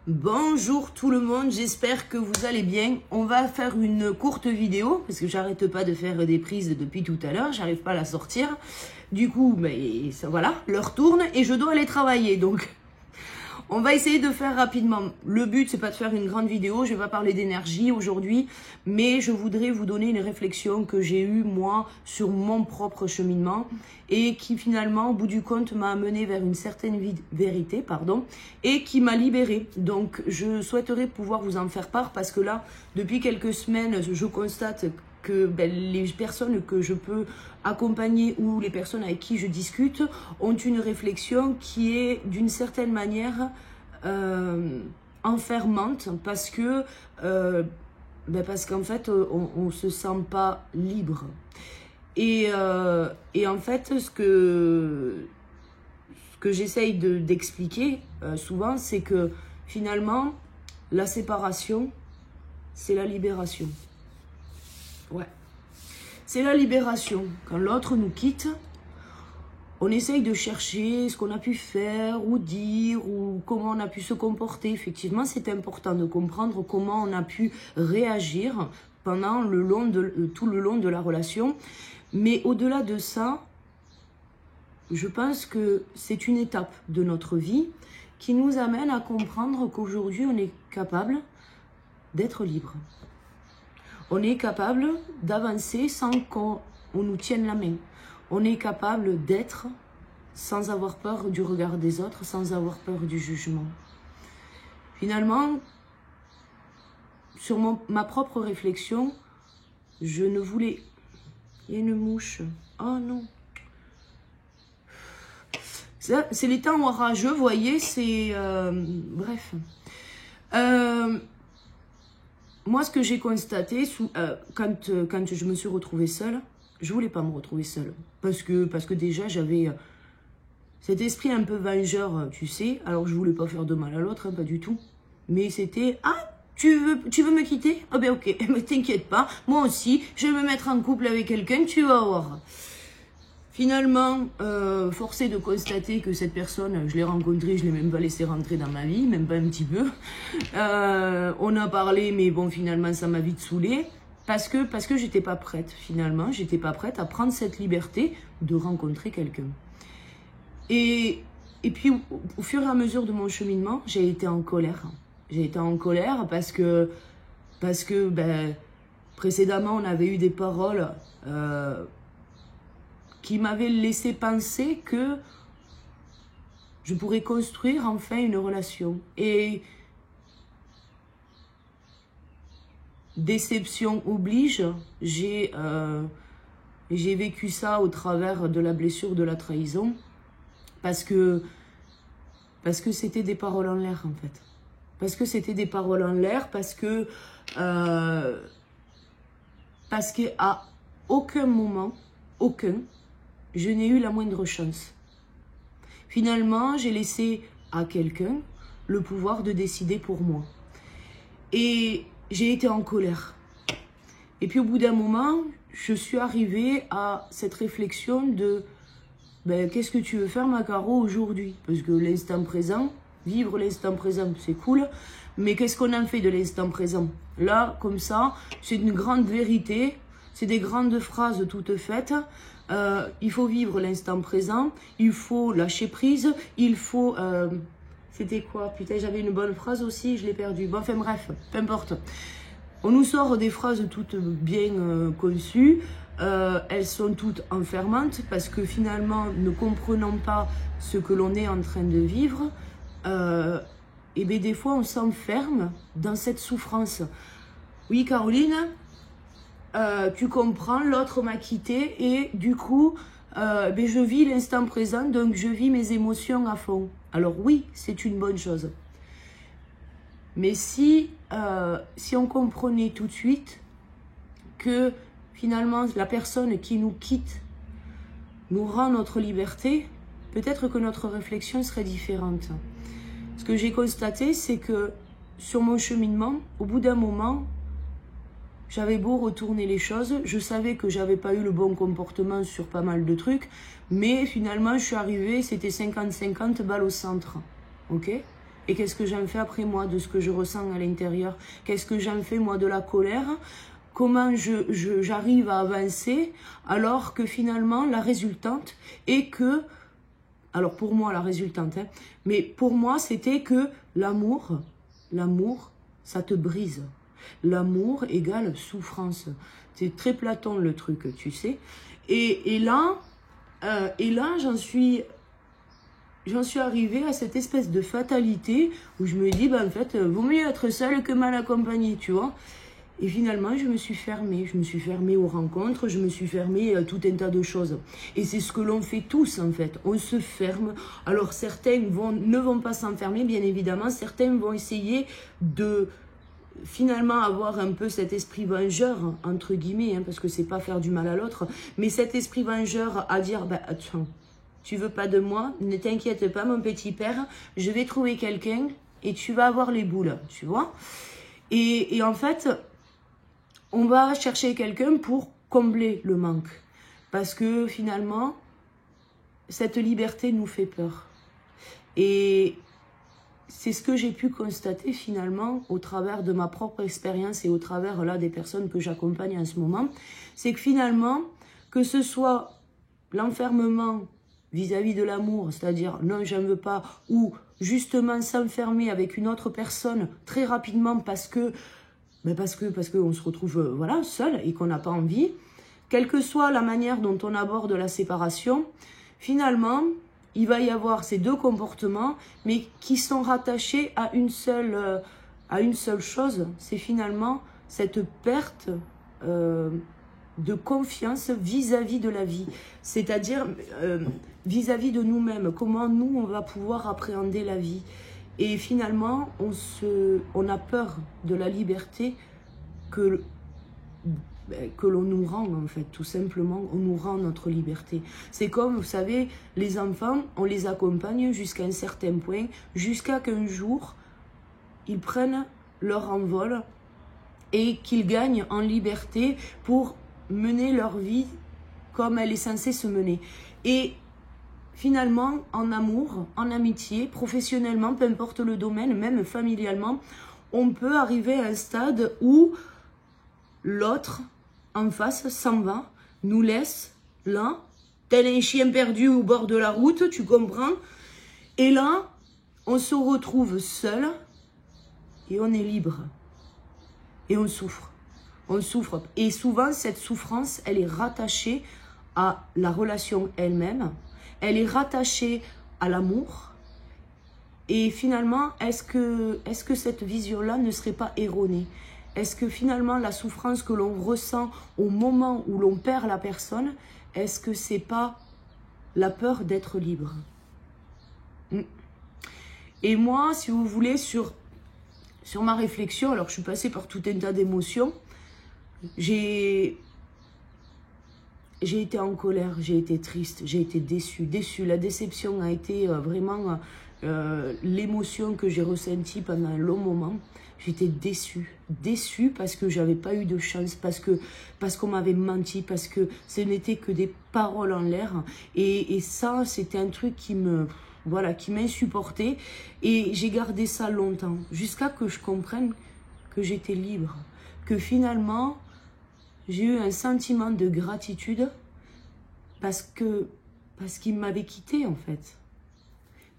Bonjour tout le monde, j'espère que vous allez bien. On va faire une courte vidéo parce que j'arrête pas de faire des prises depuis tout à l'heure, j'arrive pas à la sortir. Du coup, voilà, l'heure tourne et je dois aller travailler. Donc, on va essayer de faire rapidement. Le but, c'est pas de faire une grande vidéo, je vais pas parler d'énergie aujourd'hui, mais je voudrais vous donner une réflexion que j'ai eue moi sur mon propre cheminement et qui finalement, au bout du compte, m'a amené vers une certaine vérité, et qui m'a libérée. Donc, je souhaiterais pouvoir vous en faire part parce que là, depuis quelques semaines, je constate que les personnes que je peux accompagner ou les personnes avec qui je discute ont une réflexion qui est d'une certaine manière enfermante parce que parce qu'en fait on se sent pas libre et en fait ce que j'essaye d'expliquer souvent, c'est que finalement la séparation c'est la libération. Ouais, c'est la libération. Quand l'autre nous quitte, on essaye de chercher ce qu'on a pu faire ou dire ou comment on a pu se comporter. Effectivement, c'est important de comprendre comment on a pu réagir pendant tout le long de la relation. Mais au-delà de ça, je pense que c'est une étape de notre vie qui nous amène à comprendre qu'aujourd'hui, on est capable d'être libre. On est capable d'avancer sans qu'on nous tienne la main. On est capable d'être sans avoir peur du regard des autres, sans avoir peur du jugement. Finalement, sur ma propre réflexion, je ne voulais... Il y a une mouche. Oh non. C'est les temps orageux, vous voyez, c'est... bref. Moi, ce que j'ai constaté, quand je me suis retrouvée seule, je voulais pas me retrouver seule. Parce que déjà, j'avais cet esprit un peu vengeur, tu sais. Alors, je voulais pas faire de mal à l'autre, hein, pas du tout. Mais c'était, ah, tu veux me quitter? Ah ben ok, mais t'inquiète pas, moi aussi, je vais me mettre en couple avec quelqu'un, tu vas voir. Finalement, forcé de constater que cette personne, je l'ai rencontrée, je l'ai même pas laissé rentrer dans ma vie, même pas un petit peu. On a parlé, mais bon, finalement, ça m'a vite saoulée. Parce que j'étais pas prête, finalement. J'étais pas prête à prendre cette liberté de rencontrer quelqu'un. Et puis, au fur et à mesure de mon cheminement, j'ai été en colère. J'ai été en colère parce que précédemment, on avait eu des paroles... qui m'avait laissé penser que je pourrais construire enfin une relation. Et déception oblige, j'ai vécu ça au travers de la blessure de la trahison, parce que c'était des paroles en l'air en fait. Parce que c'était des paroles en l'air, parce qu'à aucun moment, je n'ai eu la moindre chance. Finalement, j'ai laissé à quelqu'un le pouvoir de décider pour moi. Et j'ai été en colère. Et puis au bout d'un moment, je suis arrivée à cette réflexion de qu'est-ce que tu veux faire, ma Caro, aujourd'hui? Parce que l'instant présent, vivre l'instant présent, c'est cool. Mais qu'est-ce qu'on en fait de l'instant présent? Là, comme ça, c'est une grande vérité. C'est des grandes phrases toutes faites. Il faut vivre l'instant présent, il faut lâcher prise, il faut... c'était quoi? Putain, j'avais une bonne phrase aussi, je l'ai perdue. Bon, enfin bref, peu importe. On nous sort des phrases toutes bien conçues, elles sont toutes enfermantes parce que finalement, ne comprenant pas ce que l'on est en train de vivre, et bien des fois on s'enferme dans cette souffrance. Oui, Caroline, tu comprends, l'autre m'a quitté et du coup, je vis l'instant présent, donc je vis mes émotions à fond. Alors oui, c'est une bonne chose. Mais si on comprenait tout de suite que finalement la personne qui nous quitte nous rend notre liberté, peut-être que notre réflexion serait différente. Ce que j'ai constaté, c'est que sur mon cheminement, au bout d'un moment, j'avais beau retourner les choses, je savais que j'avais pas eu le bon comportement sur pas mal de trucs, mais finalement je suis arrivée, c'était 50-50 balles au centre, ok? Et qu'est-ce que j'en fais après moi de ce que je ressens à l'intérieur? Qu'est-ce que j'en fais moi de la colère? Comment j'arrive à avancer alors que finalement la résultante est que, alors pour moi la résultante, hein, mais pour moi c'était que l'amour, ça te brise. L'amour égale souffrance. C'est très Platon le truc, tu sais. Et là j'en suis arrivée à cette espèce de fatalité où je me dis, en fait, vaut mieux être seule que mal accompagnée, tu vois. Et finalement, je me suis fermée. Je me suis fermée aux rencontres, je me suis fermée à tout un tas de choses. Et c'est ce que l'on fait tous, en fait. On se ferme. Alors, certains ne vont pas s'enfermer, bien évidemment. Certains vont essayer de finalement avoir un peu cet esprit vengeur, entre guillemets, hein, parce que c'est pas faire du mal à l'autre, mais cet esprit vengeur à dire, attends, tu veux pas de moi, ne t'inquiète pas, mon petit père, je vais trouver quelqu'un et tu vas avoir les boules, tu vois. Et en fait, on va chercher quelqu'un pour combler le manque. Parce que finalement, cette liberté nous fait peur. Et c'est ce que j'ai pu constater finalement au travers de ma propre expérience et au travers là des personnes que j'accompagne en ce moment. C'est que finalement, que ce soit l'enfermement vis-à-vis de l'amour, c'est-à-dire non, j'en veux pas, ou justement s'enfermer avec une autre personne très rapidement parce que on se retrouve voilà, seul et qu'on n'a pas envie, quelle que soit la manière dont on aborde la séparation, finalement, il va y avoir ces deux comportements, mais qui sont rattachés à une seule chose, c'est finalement cette perte de confiance vis-à-vis de la vie, c'est-à-dire vis-à-vis de nous-mêmes, comment nous on va pouvoir appréhender la vie. Et finalement, on a peur de la liberté que l'on nous rend, en fait, tout simplement, on nous rend notre liberté. C'est comme, vous savez, les enfants, on les accompagne jusqu'à un certain point, jusqu'à qu'un jour, ils prennent leur envol et qu'ils gagnent en liberté pour mener leur vie comme elle est censée se mener. Et finalement, en amour, en amitié, professionnellement, peu importe le domaine, même familialement, on peut arriver à un stade où l'autre en face s'en va, nous laisse là, tel un chien perdu au bord de la route, tu comprends? Et là, on se retrouve seul et on est libre. Et on souffre. On souffre. Et souvent, cette souffrance, elle est rattachée à la relation elle-même. Elle est rattachée à l'amour. Et finalement, est-ce que cette vision-là ne serait pas erronée? Est-ce que finalement, la souffrance que l'on ressent au moment où l'on perd la personne, est-ce que c'est pas la peur d'être libre? Et moi, si vous voulez, sur ma réflexion, alors je suis passée par tout un tas d'émotions, j'ai été en colère, j'ai été triste, j'ai été déçue. La déception a été vraiment l'émotion que j'ai ressentie pendant un long moment. J'étais déçue parce que j'avais pas eu de chance, parce qu'on m'avait menti, parce que ce n'était que des paroles en l'air. Et ça, c'était un truc qui m'insupportait. Et j'ai gardé ça longtemps, jusqu'à que je comprenne que j'étais libre, que finalement j'ai eu un sentiment de gratitude parce qu'il m'avait quitté en fait.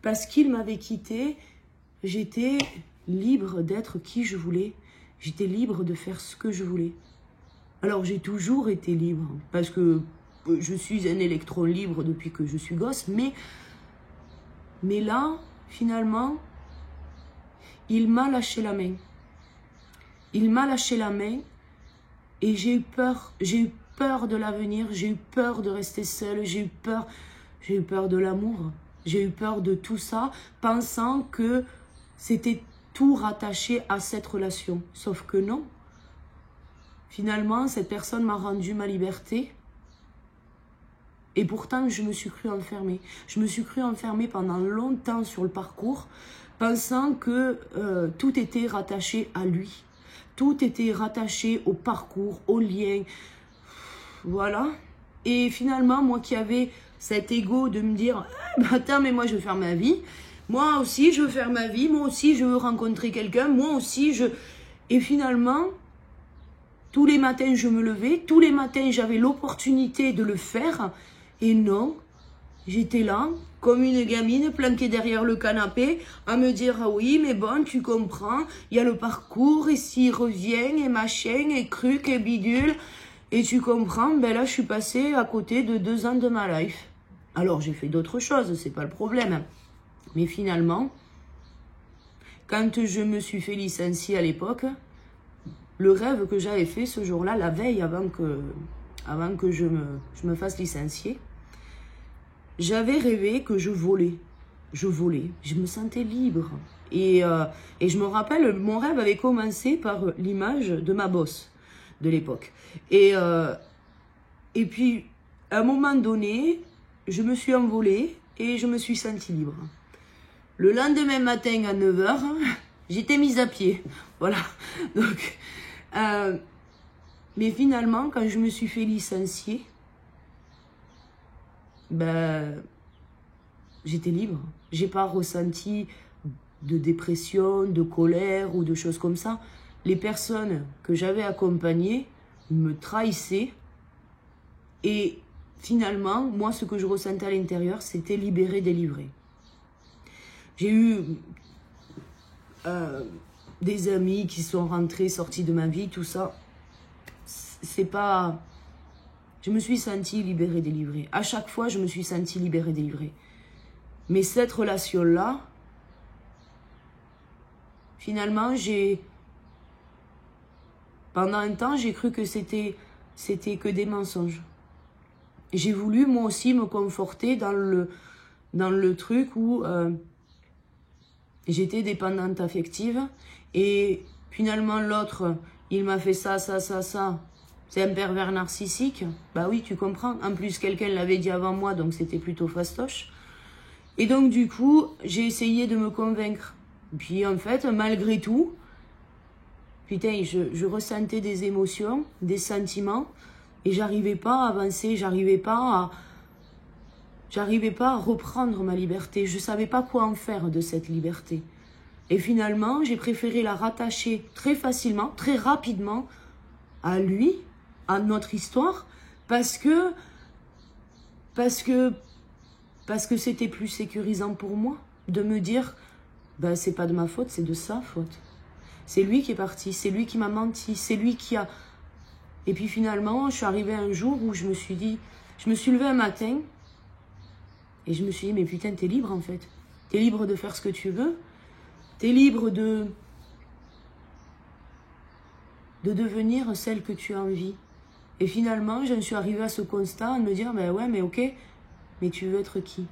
Parce qu'il m'avait quitté, j'étais libre d'être qui je voulais. J'étais libre de faire ce que je voulais. Alors j'ai toujours été libre, parce que je suis un électron libre depuis que je suis gosse, mais là, finalement, il m'a lâché la main. Il m'a lâché la main. Et j'ai eu peur de l'avenir, j'ai eu peur de rester seule, j'ai eu peur de l'amour, j'ai eu peur de tout ça, pensant que c'était tout rattaché à cette relation. Sauf que non. Finalement, cette personne m'a rendu ma liberté. Et pourtant, je me suis crue enfermée. Je me suis crue enfermée pendant longtemps sur le parcours, pensant que tout était rattaché à lui. Tout était rattaché au parcours, au lien, voilà. Et finalement, moi qui avais cet ego de me dire, attends, mais moi je veux faire ma vie, Moi aussi, je veux faire ma vie. Moi aussi, je veux rencontrer quelqu'un. Moi aussi, je... Et finalement, tous les matins, je me levais. Tous les matins, j'avais l'opportunité de le faire. Et non, j'étais là, comme une gamine, planquée derrière le canapé, à me dire, ah oui, mais bon, tu comprends, il y a le parcours, et s'il revient, et machin, et truc, et bidule. Et tu comprends, ben là, je suis passée à côté de 2 ans de ma life. Alors, j'ai fait d'autres choses, c'est pas le problème. Mais finalement, quand je me suis fait licencier à l'époque, le rêve que j'avais fait ce jour-là, la veille, avant que je me fasse licencier, j'avais rêvé que je volais. Je volais, je me sentais libre. Et je me rappelle, mon rêve avait commencé par l'image de ma boss de l'époque. Et puis, à un moment donné, je me suis envolée et je me suis sentie libre. Le lendemain matin à 9 h, j'étais mise à pied. Voilà. Donc, mais finalement, quand je me suis fait licencier, ben, j'étais libre. J'ai pas ressenti de dépression, de colère ou de choses comme ça. Les personnes que j'avais accompagnées me trahissaient. Et finalement, moi, ce que je ressentais à l'intérieur, c'était libéré, délivré. J'ai eu des amis qui sont rentrés, sortis de ma vie, tout ça. C'est pas... Je me suis sentie libérée, délivrée. À chaque fois, je me suis sentie libérée, délivrée. Mais cette relation-là, finalement, pendant un temps, j'ai cru que c'était que des mensonges. J'ai voulu, moi aussi, me conforter dans le truc où j'étais dépendante affective. Et finalement, l'autre, il m'a fait ça, ça, ça, ça. C'est un pervers narcissique. Bah oui, tu comprends. En plus, quelqu'un l'avait dit avant moi, donc c'était plutôt fastoche. Et donc, du coup, j'ai essayé de me convaincre. Puis, en fait, malgré tout, putain, je ressentais des émotions, des sentiments, et j'arrivais pas à avancer, j'arrivais pas à reprendre ma liberté. Je savais pas quoi en faire de cette liberté. Et finalement, j'ai préféré la rattacher très facilement, très rapidement à lui, à notre histoire, parce que c'était plus sécurisant pour moi de me dire, ben, c'est pas de ma faute, c'est de sa faute. C'est lui qui est parti, c'est lui qui m'a menti, c'est lui qui a... Et puis finalement, je suis arrivée un jour où je me suis levée un matin et je me suis dit, mais putain, t'es libre en fait. T'es libre de faire ce que tu veux. T'es libre de devenir celle que tu as envie. Et finalement, j'en suis arrivée à ce constat, à me dire, ben ouais, mais ok, mais tu veux être qui?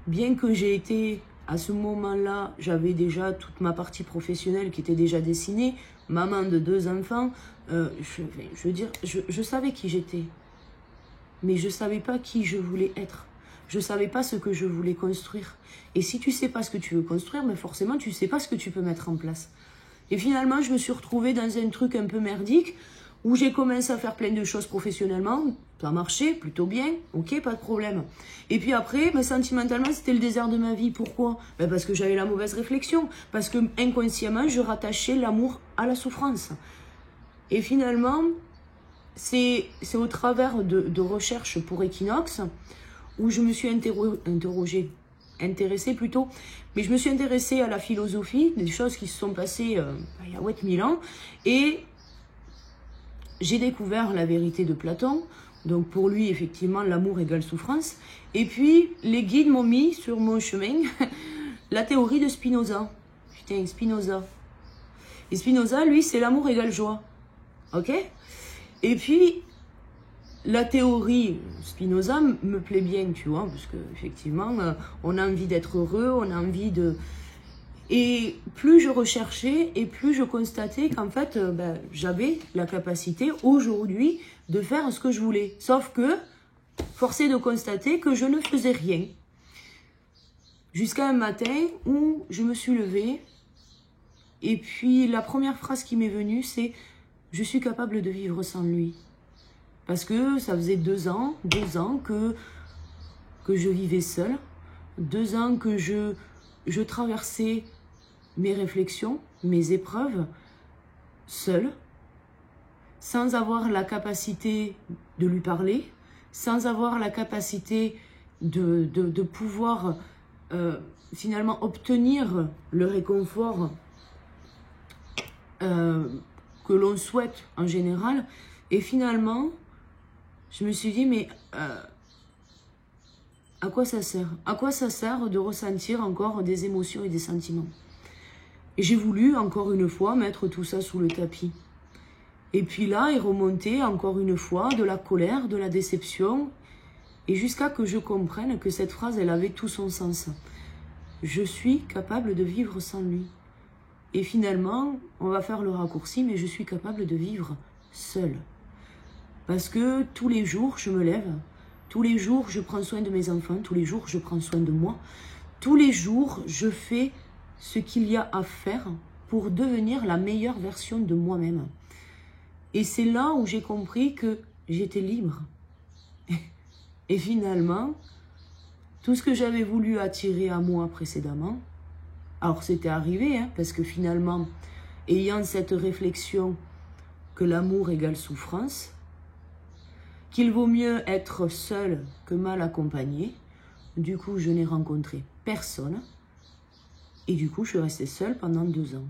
Bien que j'ai été, à ce moment-là, j'avais déjà toute ma partie professionnelle qui était déjà dessinée, maman de 2 enfants, je veux dire, je savais qui j'étais. Mais je ne savais pas qui je voulais être. Je ne savais pas ce que je voulais construire. Et si tu ne sais pas ce que tu veux construire, ben forcément, tu ne sais pas ce que tu peux mettre en place. Et finalement, je me suis retrouvée dans un truc un peu merdique, où j'ai commencé à faire plein de choses professionnellement. Ça a marché, plutôt bien, ok, pas de problème. Et puis après, ben, sentimentalement, c'était le désert de ma vie. Pourquoi? Ben parce que j'avais la mauvaise réflexion. Parce que inconsciemment, je rattachais l'amour à la souffrance. Et finalement, c'est au travers de recherches pour Equinox où je me suis intéressée plutôt, mais je me suis intéressée à la philosophie, des choses qui se sont passées il y a 1000 ans, et j'ai découvert la vérité de Platon. Donc pour lui, effectivement, l'amour égale souffrance. Et puis, les guides m'ont mis sur mon chemin la théorie de Spinoza. Putain, Spinoza. Et Spinoza, lui, c'est l'amour égale joie. Ok? Et puis, la théorie Spinoza me plaît bien, tu vois, parce que effectivement, on a envie d'être heureux, on a envie de... Et plus je recherchais et plus je constatais qu'en fait, ben, j'avais la capacité aujourd'hui de faire ce que je voulais. Sauf que, forcé de constater que je ne faisais rien. Jusqu'à un matin où je me suis levée et puis la première phrase qui m'est venue, c'est « Je suis capable de vivre sans lui ». Parce que ça faisait 2 ans que je vivais seule. 2 ans que je traversais mes réflexions, mes épreuves, seule, sans avoir la capacité de lui parler, sans avoir la capacité de pouvoir finalement obtenir le réconfort que l'on souhaite en général. Et finalement, je me suis dit, mais à quoi ça sert? À quoi ça sert de ressentir encore des émotions et des sentiments? Et j'ai voulu, encore une fois, mettre tout ça sous le tapis. Et puis là, est remonté, encore une fois, de la colère, de la déception, et jusqu'à que je comprenne que cette phrase, elle avait tout son sens. Je suis capable de vivre sans lui. Et finalement, on va faire le raccourci, mais je suis capable de vivre seule. Parce que tous les jours, je me lève, tous les jours, je prends soin de mes enfants, tous les jours, je prends soin de moi, tous les jours, je fais ce qu'il y a à faire pour devenir la meilleure version de moi-même. Et c'est là où j'ai compris que j'étais libre. Et finalement, tout ce que j'avais voulu attirer à moi précédemment, alors c'était arrivé, hein, parce que finalement, ayant cette réflexion que l'amour égale souffrance, qu'il vaut mieux être seul que mal accompagné, du coup je n'ai rencontré personne, et du coup je suis restée seule pendant 2 ans.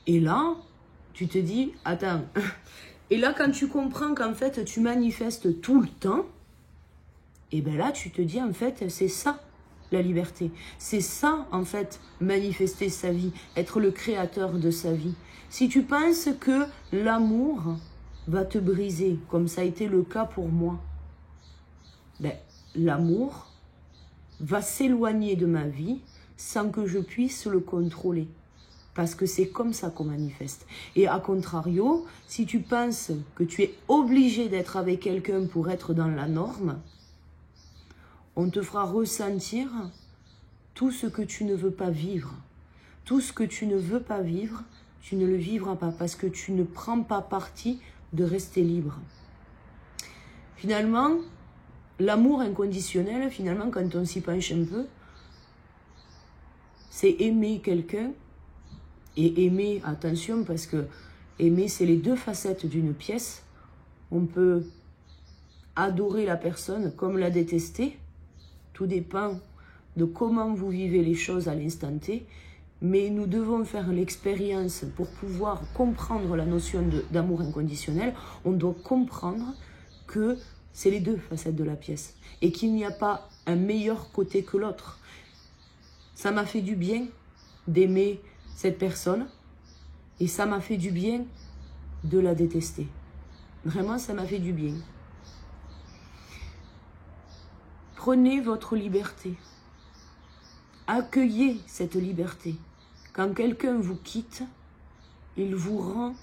Et là, tu te dis, attends, et là quand tu comprends qu'en fait tu manifestes tout le temps, et bien là tu te dis en fait c'est ça la liberté, c'est ça en fait manifester sa vie, être le créateur de sa vie. Si tu penses que l'amour va te briser, comme ça a été le cas pour moi, ben, l'amour va s'éloigner de ma vie sans que je puisse le contrôler. Parce que c'est comme ça qu'on manifeste. Et à contrario, si tu penses que tu es obligé d'être avec quelqu'un pour être dans la norme, on te fera ressentir tout ce que tu ne veux pas vivre. Tout ce que tu ne veux pas vivre, tu ne le vivras pas parce que tu ne prends pas parti de rester libre. Finalement, l'amour inconditionnel, finalement, quand on s'y penche un peu, c'est aimer quelqu'un. Et aimer, attention, parce que aimer, c'est les 2 facettes d'une pièce. On peut adorer la personne comme la détester. Tout dépend de comment vous vivez les choses à l'instant T. Mais nous devons faire l'expérience pour pouvoir comprendre la notion d'amour inconditionnel. On doit comprendre que c'est les 2 facettes de la pièce. Et qu'il n'y a pas un meilleur côté que l'autre. Ça m'a fait du bien d'aimer cette personne, et ça m'a fait du bien de la détester. Vraiment, ça m'a fait du bien. Prenez votre liberté. Accueillez cette liberté. Quand quelqu'un vous quitte, il vous rend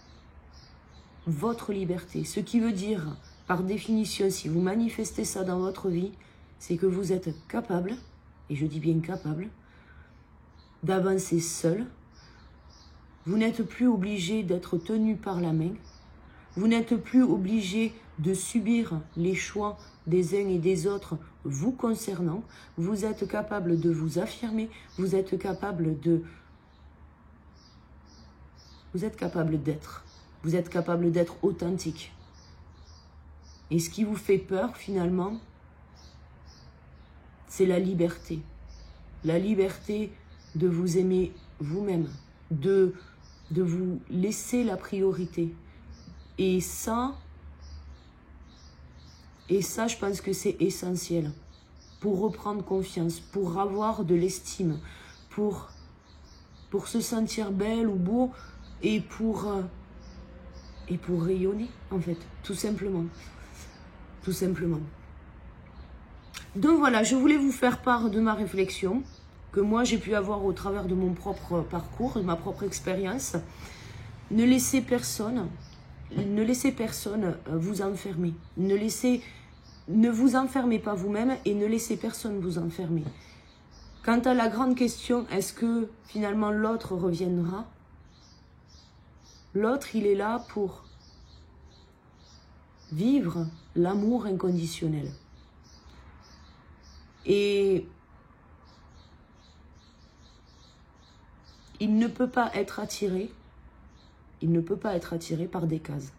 votre liberté. Ce qui veut dire, par définition, si vous manifestez ça dans votre vie, c'est que vous êtes capable, et je dis bien capable, d'avancer seul. Vous n'êtes plus obligé d'être tenu par la main. Vous n'êtes plus obligé de subir les choix des uns et des autres vous concernant. Vous êtes capable de vous affirmer. Vous êtes capable de... Vous êtes capable d'être. Vous êtes capable d'être authentique. Et ce qui vous fait peur, finalement, c'est la liberté. La liberté de vous aimer vous-même. De vous laisser la priorité. Et ça, je pense que c'est essentiel pour reprendre confiance, pour avoir de l'estime, pour se sentir belle ou beau et pour rayonner, en fait, tout simplement. Tout simplement. Donc voilà, je voulais vous faire part de ma réflexion que moi j'ai pu avoir au travers de mon propre parcours, de ma propre expérience. Ne laissez personne vous enfermer. Ne vous enfermez pas vous-même et ne laissez personne vous enfermer. Quant à la grande question, est-ce que finalement l'autre reviendra? L'autre, il est là pour vivre l'amour inconditionnel. Et il ne peut pas être attiré. Il ne peut pas être attiré par des cases.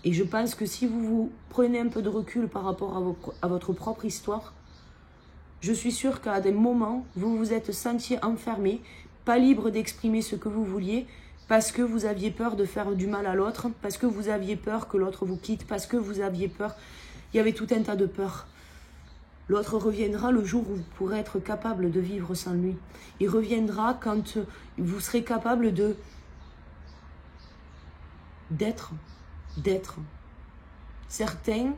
Et je pense que si vous prenez un peu de recul par rapport à votre propre histoire, je suis sûre qu'à des moments, vous vous êtes senti enfermé, pas libre d'exprimer ce que vous vouliez, parce que vous aviez peur de faire du mal à l'autre, parce que vous aviez peur que l'autre vous quitte, parce que vous aviez peur. Il y avait tout un tas de peurs. L'autre reviendra le jour où vous pourrez être capable de vivre sans lui. Il reviendra quand vous serez capable d'être. Certains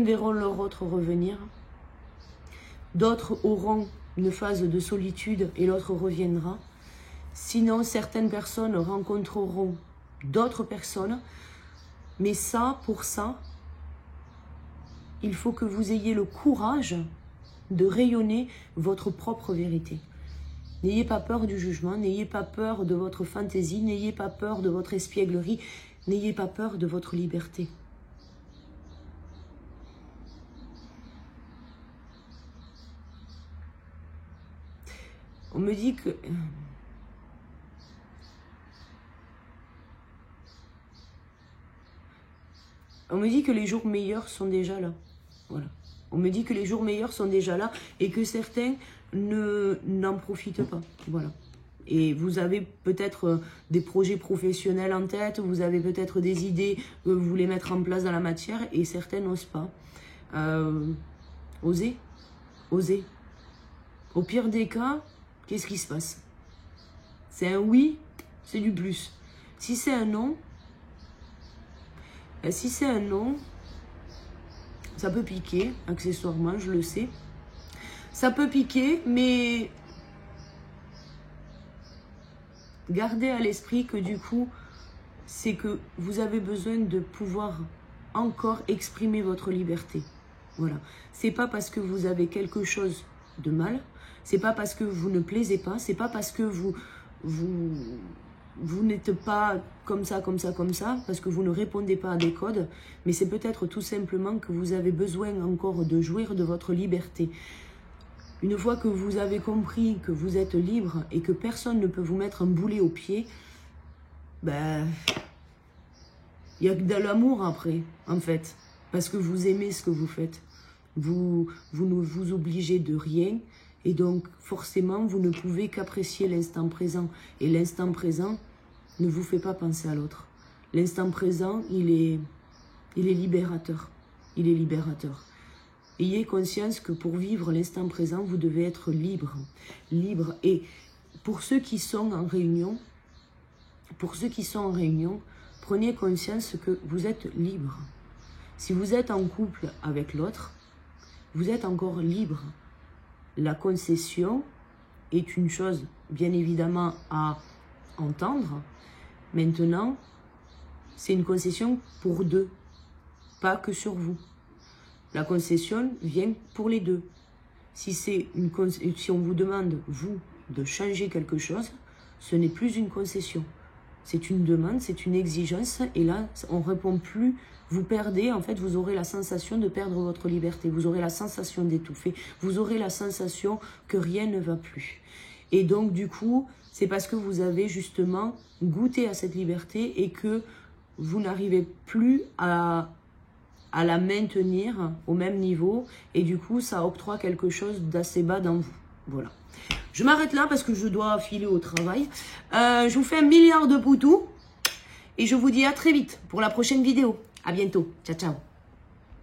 verront leur autre revenir. D'autres auront une phase de solitude et l'autre reviendra. Sinon, certaines personnes rencontreront d'autres personnes. Mais ça, pour ça, il faut que vous ayez le courage de rayonner votre propre vérité. N'ayez pas peur du jugement, n'ayez pas peur de votre fantaisie, n'ayez pas peur de votre espièglerie, n'ayez pas peur de votre liberté. On me dit que... On me dit que les jours meilleurs sont déjà là. Voilà. On me dit que les jours meilleurs sont déjà là et que certains n'en profitent pas. Voilà. Et vous avez peut-être des projets professionnels en tête, vous avez peut-être des idées que vous voulez mettre en place dans la matière et certains n'osent pas. Osez. Osez. Au pire des cas, qu'est-ce qui se passe? C'est un oui, c'est du plus. Si c'est un non, ça peut piquer, accessoirement, je le sais. Ça peut piquer, mais gardez à l'esprit que du coup, c'est que vous avez besoin de pouvoir encore exprimer votre liberté. Voilà. C'est pas parce que vous avez quelque chose de mal, c'est pas parce que vous ne plaisez pas, c'est pas parce que vous n'êtes pas comme ça, parce que vous ne répondez pas à des codes, mais c'est peut-être tout simplement que vous avez besoin encore de jouir de votre liberté. Une fois que vous avez compris que vous êtes libre et que personne ne peut vous mettre un boulet au pied, ben, il n'y a que de l'amour après, en fait, parce que vous aimez ce que vous faites. Vous ne vous obligez de rien, et donc forcément, vous ne pouvez qu'apprécier l'instant présent. Et l'instant présent ne vous fait pas penser à l'autre. L'instant présent, il est libérateur. Il est libérateur. Ayez conscience que pour vivre l'instant présent, vous devez être libre. Libre. Et pour ceux qui sont en réunion, prenez conscience que vous êtes libre. Si vous êtes en couple avec l'autre, vous êtes encore libre. La concession est une chose, bien évidemment, à entendre. Maintenant, c'est une concession pour deux, pas que sur vous. La concession vient pour les deux. Si on vous demande, vous, de changer quelque chose, ce n'est plus une concession. C'est une demande, c'est une exigence, et là, on ne répond plus. Vous perdez, en fait, vous aurez la sensation de perdre votre liberté, vous aurez la sensation d'étouffer, vous aurez la sensation que rien ne va plus. Et donc, du coup, c'est parce que vous avez justement goûté à cette liberté et que vous n'arrivez plus à la maintenir au même niveau, et du coup, ça octroie quelque chose d'assez bas dans vous. Voilà. Je m'arrête là parce que je dois filer au travail. Je vous fais 1 milliard de poutous et je vous dis à très vite pour la prochaine vidéo. À bientôt. Ciao, ciao.